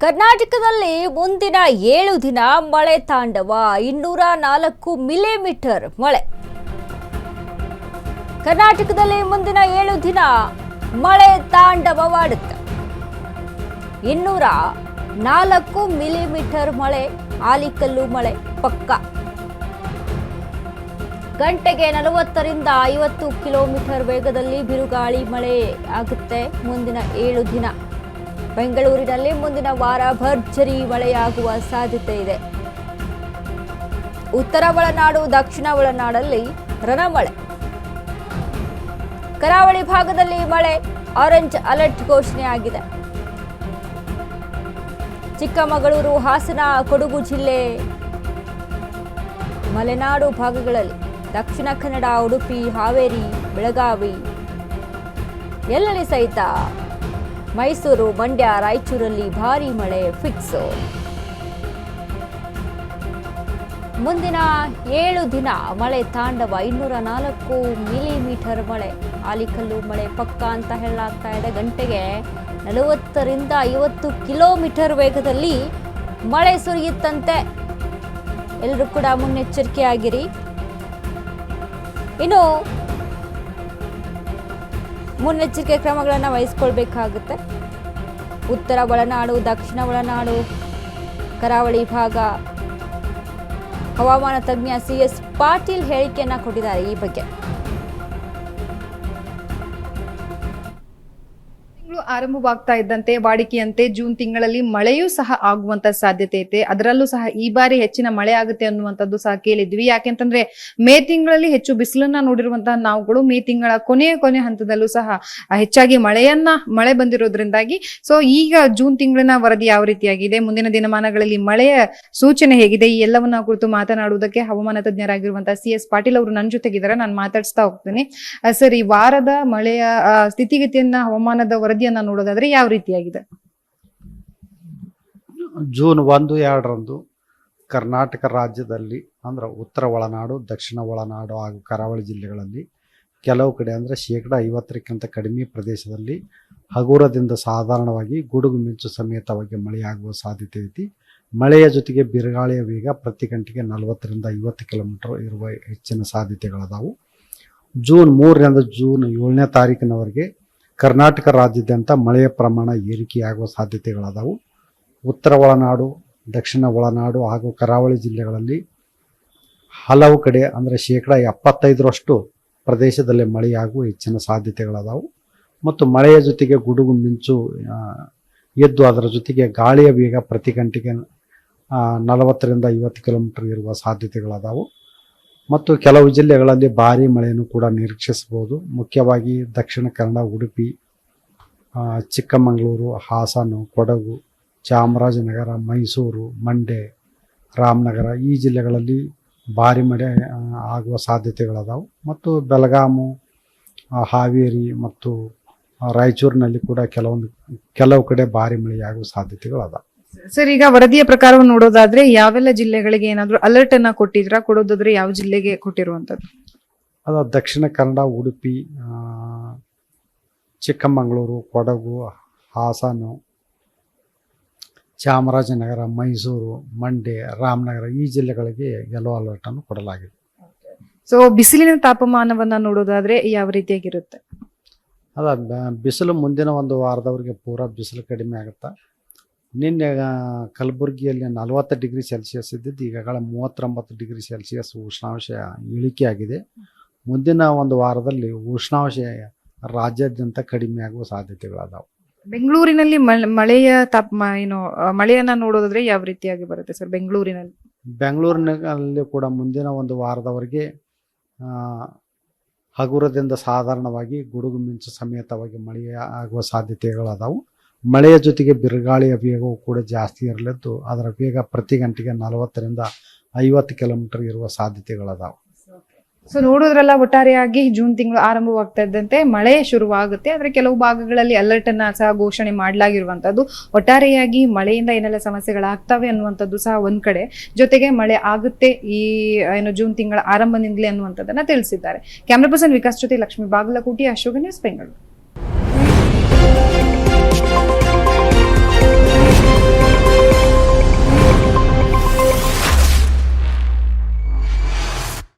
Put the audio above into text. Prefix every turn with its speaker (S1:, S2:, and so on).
S1: ಕರ್ನಾಟಕದಲ್ಲಿ ಮುಂದಿನ 7 ದಿನ ಮಳೆ ತಾಂಡವ 204 ಮಿಲಿಮೀಟರ್ ಮಳೆ. ಕರ್ನಾಟಕದಲ್ಲಿ ಮುಂದಿನ 7 ದಿನ ಮಳೆ ತಾಂಡವವಾಡುತ್ತೆ. 204 ಮಿಲಿಮೀಟರ್ ಮಳೆ, ಆಲಿಕಲ್ಲು ಮಳೆ ಪಕ್ಕ. ಗಂಟೆಗೆ 40ರಿಂದ 50 ಕಿಲೋಮೀಟರ್ ವೇಗದಲ್ಲಿ ಬಿರುಗಾಳಿ ಮಳೆ ಆಗುತ್ತೆ ಮುಂದಿನ 7 ದಿನ. ಬೆಂಗಳೂರಿನಲ್ಲಿ ಮುಂದಿನ ವಾರ ಭರ್ಜರಿ ಮಳೆಯಾಗುವ ಸಾಧ್ಯತೆ ಇದೆ. ಉತ್ತರ ಒಳನಾಡು, ದಕ್ಷಿಣ ಒಳನಾಡಲ್ಲಿ ರಣಮಳೆ. ಕರಾವಳಿ ಭಾಗದಲ್ಲಿ ಮಳೆ ಆರೆಂಜ್ ಅಲರ್ಟ್ ಘೋಷಣೆಯಾಗಿದೆ. ಚಿಕ್ಕಮಗಳೂರು, ಹಾಸನ, ಕೊಡಗು ಜಿಲ್ಲೆ, ಮಲೆನಾಡು ಭಾಗಗಳಲ್ಲಿ, ದಕ್ಷಿಣ ಕನ್ನಡ, ಉಡುಪಿ, ಹಾವೇರಿ, ಬೆಳಗಾವಿ, ಎಲ್ಲೆಲ್ಲಿ ಸಹಿತ ಮೈಸೂರು, ಮಂಡ್ಯ, ರಾಯಚೂರಲ್ಲಿ ಭಾರೀ ಮಳೆ ಫಿಕ್ಸ್. ಮುಂದಿನ 7 ದಿನ ಮಳೆ ತಾಂಡವ 204 ಮಿಲಿಮೀಟರ್ ಮಳೆ, ಆಲಿಕಲ್ಲು ಮಳೆ ಪಕ್ಕ ಅಂತ ಹೇಳಲಾಗ್ತಾ ಇದೆ. ಗಂಟೆಗೆ 40ರಿಂದ 50 ಕಿಲೋಮೀಟರ್ ವೇಗದಲ್ಲಿ ಮಳೆ ಸುರಿಯುತ್ತಂತೆ. ಎಲ್ಲರೂ ಕೂಡ ಮುನ್ನೆಚ್ಚರಿಕೆಯಾಗಿರಿ. ಇನ್ನು ಮುನ್ನೆಚ್ಚರಿಕೆ ಕ್ರಮಗಳನ್ನು ವಹಿಸಿಕೊಳ್ಬೇಕಾಗುತ್ತೆ. ಉತ್ತರ ಒಳನಾಡು, ದಕ್ಷಿಣ ಒಳನಾಡು, ಕರಾವಳಿ ಭಾಗ ಹವಾಮಾನ ತಜ್ಞ CS ಪಾಟೀಲ್ ಹೇಳಿಕೆಯನ್ನ ಕೊಟ್ಟಿದ್ದಾರೆ ಈ ಬಗ್ಗೆ.
S2: ಆರಂಭವಾಗ್ತಾ ಇದ್ದಂತೆ ವಾಡಿಕೆಯಂತೆ ಜೂನ್ ತಿಂಗಳಲ್ಲಿ ಮಳೆಯೂ ಸಹ ಆಗುವಂತ ಸಾಧ್ಯತೆ ಐತೆ. ಅದರಲ್ಲೂ ಸಹ ಈ ಬಾರಿ ಹೆಚ್ಚಿನ ಮಳೆ ಆಗುತ್ತೆ ಅನ್ನುವಂಥದ್ದು ಸಹ ಕೇಳಿದ್ವಿ. ಯಾಕೆಂತಂದ್ರೆ ಮೇ ತಿಂಗಳಲ್ಲಿ ಹೆಚ್ಚು ಬಿಸಿಲನ್ನ ನೋಡಿರುವಂತಹ ನಾವುಗಳು ಮೇ ತಿಂಗಳ ಕೊನೆ ಹಂತದಲ್ಲೂ ಸಹ ಹೆಚ್ಚಾಗಿ ಮಳೆ ಬಂದಿರೋದ್ರಿಂದಾಗಿ ಈಗ ಜೂನ್ ತಿಂಗಳಿನ ವರದಿ ಯಾವ ರೀತಿಯಾಗಿದೆ, ಮುಂದಿನ ದಿನಮಾನಗಳಲ್ಲಿ ಮಳೆಯ ಸೂಚನೆ ಹೇಗಿದೆ, ಈ ಎಲ್ಲವನ್ನ ಕುರಿತು ಮಾತನಾಡುವುದಕ್ಕೆ ಹವಾಮಾನ ತಜ್ಞರಾಗಿರುವಂತಹ CS ಪಾಟೀಲ್ ಅವರು ನನ್ನ ಜೊತೆಗಿದ್ದಾರೆ. ನಾನು ಮಾತಾಡಿಸ್ತಾ ಹೋಗ್ತೀನಿ. ಸರ್, ಈ ವಾರದ ಮಳೆಯ ಸ್ಥಿತಿಗತಿಯನ್ನ, ಹವಾಮಾನದ ವರದಿಯನ್ನ ನೋಡೋದಾದ್ರೆ ಯಾವ ರೀತಿಯಾಗಿದೆ?
S3: ಜೂನ್ 1-2ರಂದು ಕರ್ನಾಟಕ ರಾಜ್ಯದಲ್ಲಿ ಅಂದ್ರೆ ಉತ್ತರ ಒಳನಾಡು, ದಕ್ಷಿಣ ಒಳನಾಡು ಹಾಗೂ ಕರಾವಳಿ ಜಿಲ್ಲೆಗಳಲ್ಲಿ ಕೆಲವು ಕಡೆ ಅಂದರೆ 50%ಕ್ಕಿಂತ ಕಡಿಮೆ ಪ್ರದೇಶದಲ್ಲಿ ಹಗುರದಿಂದ ಸಾಧಾರಣವಾಗಿ ಗುಡುಗು ಮಿಂಚು ಸಮೇತವಾಗಿ ಮಳೆಯಾಗುವ ಸಾಧ್ಯತೆ ಐತಿ. ಮಳೆಯ ಜೊತೆಗೆ ಬಿರುಗಾಳಿಯ ವೇಗ ಪ್ರತಿ ಗಂಟೆಗೆ 40ರಿಂದ 50 ಕಿಲೋಮೀಟರ್ ಇರುವ ಹೆಚ್ಚಿನ ಸಾಧ್ಯತೆಗಳದಾವು. ಜೂನ್ 3ರಿಂದ ಜೂನ್ 7ನೇ ತಾರೀಕಿನವರೆಗೆ ಕರ್ನಾಟಕ ರಾಜ್ಯಾದ್ಯಂತ ಮಳೆಯ ಪ್ರಮಾಣ ಏರಿಕೆಯಾಗುವ ಸಾಧ್ಯತೆಗಳದಾವು. ಉತ್ತರ ಒಳನಾಡು, ದಕ್ಷಿಣ ಒಳನಾಡು ಹಾಗೂ ಕರಾವಳಿ ಜಿಲ್ಲೆಗಳಲ್ಲಿ ಹಲವು ಕಡೆ ಅಂದರೆ 75% ಪ್ರದೇಶದಲ್ಲಿ ಮಳೆಯಾಗುವ ಹೆಚ್ಚಿನ ಸಾಧ್ಯತೆಗಳದಾವು. ಮತ್ತು ಮಳೆಯ ಜೊತೆಗೆ ಗುಡುಗು ಮಿಂಚು ಎದ್ದು ಅದರ ಜೊತೆಗೆ ಗಾಳಿಯ ವೇಗ ಪ್ರತಿ ಗಂಟೆಗೆ 40ರಿಂದ 50 ಕಿಲೋಮೀಟರ್ ಇರುವ ಸಾಧ್ಯತೆಗಳದಾವು. ಮತ್ತು ಕೆಲವು ಜಿಲ್ಲೆಗಳಲ್ಲಿ ಭಾರೀ ಮಳೆಯನ್ನು ಕೂಡ ನಿರೀಕ್ಷಿಸಬಹುದು. ಮುಖ್ಯವಾಗಿ ದಕ್ಷಿಣ ಕನ್ನಡ, ಉಡುಪಿ, ಚಿಕ್ಕಮಗಳೂರು, ಹಾಸನ, ಕೊಡಗು, ಚಾಮರಾಜನಗರ, ಮೈಸೂರು, ಮಂಡ್ಯ, ರಾಮನಗರ ಈ ಜಿಲ್ಲೆಗಳಲ್ಲಿ ಭಾರೀ ಮಳೆ ಆಗುವ ಸಾಧ್ಯತೆಗಳದಾವು. ಮತ್ತು ಬೆಳಗಾವಿ, ಹಾವೇರಿ ಮತ್ತು ರಾಯಚೂರಿನಲ್ಲಿ ಕೂಡ ಕೆಲವು ಕಡೆ ಭಾರೀ ಮಳೆಯಾಗುವ ಸಾಧ್ಯತೆಗಳದಾವು.
S2: ಸರ್, ಈಗ ವರದಿಯ ಪ್ರಕಾರವನ್ನು ನೋಡೋದಾದ್ರೆ ಯಾವೆಲ್ಲ ಜಿಲ್ಲೆಗಳಿಗೆ ಏನಾದ್ರು ಅಲರ್ಟ್ ಅನ್ನ ಕೊಡೋದಾದ್ರೆ ಯಾವ ಜಿಲ್ಲೆಗೆ ಕೊಟ್ಟಿರುವಂತದ್ದು?
S3: ಅದು ದಕ್ಷಿಣ ಕನ್ನಡ, ಉಡುಪಿ, ಚಿಕ್ಕಮಗಳೂರು, ಕೊಡಗು, ಹಾಸನ, ಚಾಮರಾಜನಗರ, ಮೈಸೂರು, ಮಂಡ್ಯ, ರಾಮನಗರ ಈ ಜಿಲ್ಲೆಗಳಿಗೆ ಯೆಲ್ಲೋ ಅಲರ್ಟ್ ಅನ್ನು ಕೊಡಲಾಗಿದೆ.
S2: ಬಿಸಿಲಿನ ತಾಪಮಾನವನ್ನ ನೋಡೋದಾದ್ರೆ ಯಾವ ರೀತಿಯಾಗಿರುತ್ತೆ?
S3: ಬಿಸಿಲು ಮುಂದಿನ ಒಂದು ವಾರದವರೆಗೆ ಪೂರಾ ಬಿಸಿಲು ಕಡಿಮೆ ಆಗುತ್ತಾ. ನಿನ್ನೆ ಕಲಬುರಗಿಯಲ್ಲಿ 40 ಡಿಗ್ರಿ ಸೆಲ್ಸಿಯಸ್ ಇದ್ದಿದ್ದು ಈಗಾಗಲೇ 39 ಡಿಗ್ರಿ ಸೆಲ್ಸಿಯಸ್ ಉಷ್ಣಾಂಶ ಇಳಿಕೆಯಾಗಿದೆ. ಮುಂದಿನ ಒಂದು ವಾರದಲ್ಲಿ ಉಷ್ಣಾಂಶ ರಾಜ್ಯಾದ್ಯಂತ ಕಡಿಮೆ ಆಗುವ ಸಾಧ್ಯತೆಗಳದಾವು.
S2: ಬೆಂಗಳೂರಿನಲ್ಲಿ ಮಳೆಯನ್ನ ನೋಡೋದಾದ್ರೆ ಯಾವ ರೀತಿಯಾಗಿ ಬರುತ್ತೆ ಸರ್?
S3: ಬೆಂಗಳೂರಿನಲ್ಲಿ ಕೂಡ ಮುಂದಿನ ಒಂದು ವಾರದವರೆಗೆ ಹಗುರದಿಂದ ಸಾಧಾರಣವಾಗಿ ಗುಡುಗು ಮಿಂಚು ಸಮೇತವಾಗಿ ಮಳೆ ಆಗುವ ಸಾಧ್ಯತೆಗಳದಾವು. ಮಳೆಯ ಜೊತೆಗೆ ಬಿರುಗಾಳಿಯ ವೇಗವು ಕೂಡ ಜಾಸ್ತಿ ಇರಲಿದ್ದು ಅದರ ವೇಗ ಪ್ರತಿ ಗಂಟೆಗೆ 40ರಿಂದ 50 ಕಿಲೋಮೀಟರ್ ಇರುವ ಸಾಧ್ಯತೆಗಳದಾವು.
S2: ನೋಡೋದ್ರಲ್ಲ, ಒಟ್ಟಾರೆಯಾಗಿ ಜೂನ್ ತಿಂಗಳು ಆರಂಭವಾಗ್ತಾ ಇದ್ದಂತೆ ಮಳೆ ಶುರುವಾಗುತ್ತೆ. ಆದ್ರೆ ಕೆಲವು ಭಾಗಗಳಲ್ಲಿ ಅಲರ್ಟ್ ಅನ್ನ ಸಹ ಘೋಷಣೆ ಮಾಡಲಾಗಿರುವಂತದ್ದು. ಒಟ್ಟಾರೆಯಾಗಿ ಮಳೆಯಿಂದ ಏನೆಲ್ಲ ಸಮಸ್ಯೆಗಳಾಗ್ತವೆ ಅನ್ನುವಂಥದ್ದು ಸಹ ಒಂದ್ ಕಡೆ, ಜೊತೆಗೆ ಮಳೆ ಆಗುತ್ತೆ ಈ ಜೂನ್ ತಿಂಗಳ ಆರಂಭದಿಂದಲೇ ಅನ್ನುವಂಥದ್ದನ್ನ ತಿಳಿಸಿದ್ದಾರೆ. ಕ್ಯಾಮ್ರಾ ಪರ್ಸನ್ ವಿಕಾಸ್ ಜೊತೆ ಲಕ್ಷ್ಮೀ ಬಾಗಲಕೋಟೆ, ಅಶೋಕ ನ್ಯೂಸ್, ಬೆಂಗಳೂರು.